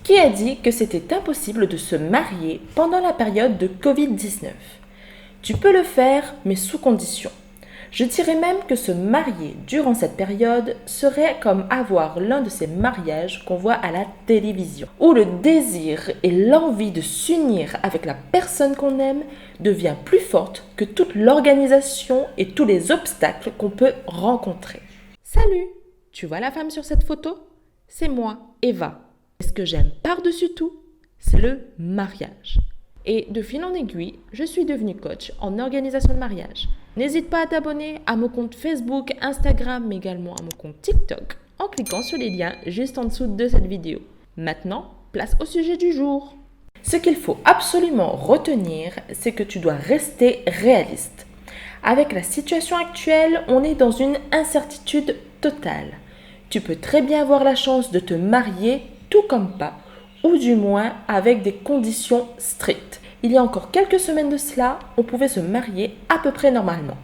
Qui a dit que c'était impossible de se marier pendant la période de Covid-19 ? Tu peux le faire, mais sous condition. Je dirais même que se marier durant cette période serait comme avoir l'un de ces mariages qu'on voit à la télévision, où le désir et l'envie de s'unir avec la personne qu'on aime devient plus forte que toute l'organisation et tous les obstacles qu'on peut rencontrer. Salut, tu vois la femme sur cette photo ? C'est moi, Eva. Et ce que j'aime par-dessus tout, c'est le mariage. Et de fil en aiguille, je suis devenue coach en organisation de mariage. N'hésite pas à t'abonner à mon compte Facebook, Instagram, mais également à mon compte TikTok en cliquant sur les liens juste en dessous de cette vidéo. Maintenant, place au sujet du jour. Ce qu'il faut absolument retenir, c'est que tu dois rester réaliste. Avec la situation actuelle, on est dans une incertitude totale. Tu peux très bien avoir la chance de te marier tout comme pas, ou du moins avec des conditions strictes. Il y a encore quelques semaines de cela, on pouvait se marier à peu près normalement.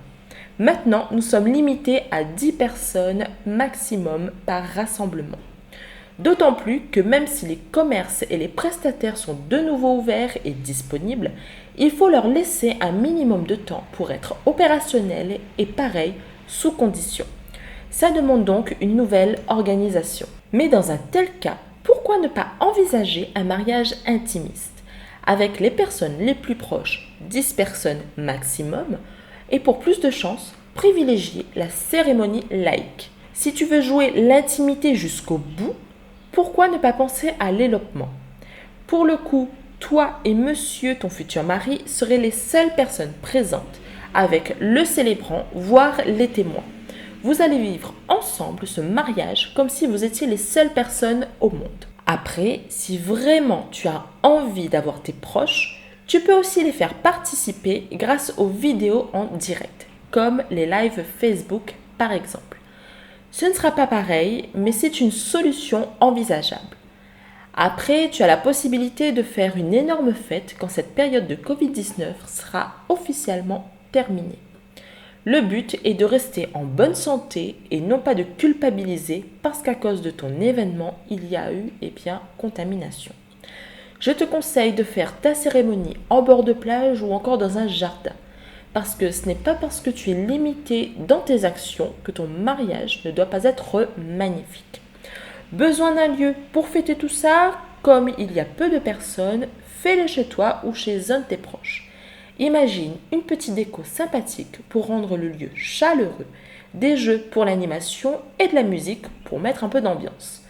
Maintenant, nous sommes limités à 10 personnes maximum par rassemblement. D'autant plus que même si les commerces et les prestataires sont de nouveau ouverts et disponibles, il faut leur laisser un minimum de temps pour être opérationnels et pareil, sous condition. Ça demande donc une nouvelle organisation. Mais dans un tel cas, pourquoi ne pas envisager un mariage intimiste avec les personnes les plus proches, 10 personnes maximum, et pour plus de chances, privilégier la cérémonie laïque. Si tu veux jouer l'intimité jusqu'au bout, pourquoi ne pas penser à l'élopement ? Pour le coup, toi et monsieur ton futur mari seraient les seules personnes présentes, avec le célébrant, voire les témoins. Vous allez vivre ensemble ce mariage comme si vous étiez les seules personnes au monde. Après, si vraiment tu as envie d'avoir tes proches, tu peux aussi les faire participer grâce aux vidéos en direct, comme les lives Facebook par exemple. Ce ne sera pas pareil, mais c'est une solution envisageable. Après, tu as la possibilité de faire une énorme fête quand cette période de Covid-19 sera officiellement terminée. Le but est de rester en bonne santé et non pas de culpabiliser parce qu'à cause de ton événement, il y a eu contamination. Je te conseille de faire ta cérémonie en bord de plage ou encore dans un jardin parce que ce n'est pas parce que tu es limité dans tes actions que ton mariage ne doit pas être magnifique. Besoin d'un lieu pour fêter tout ça ? Comme il y a peu de personnes, fais-le chez toi ou chez un de tes proches. Imagine une petite déco sympathique pour rendre le lieu chaleureux, des jeux pour l'animation et de la musique pour mettre un peu d'ambiance.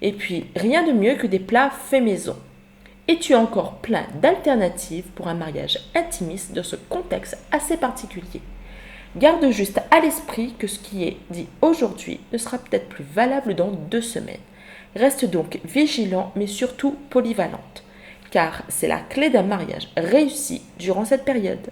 Et puis, rien de mieux que des plats faits maison. Et tu as encore plein d'alternatives pour un mariage intimiste dans ce contexte assez particulier. Garde juste à l'esprit que ce qui est dit aujourd'hui ne sera peut-être plus valable dans 2 semaines. Reste donc vigilant mais surtout polyvalente, car c'est la clé d'un mariage réussi durant cette période.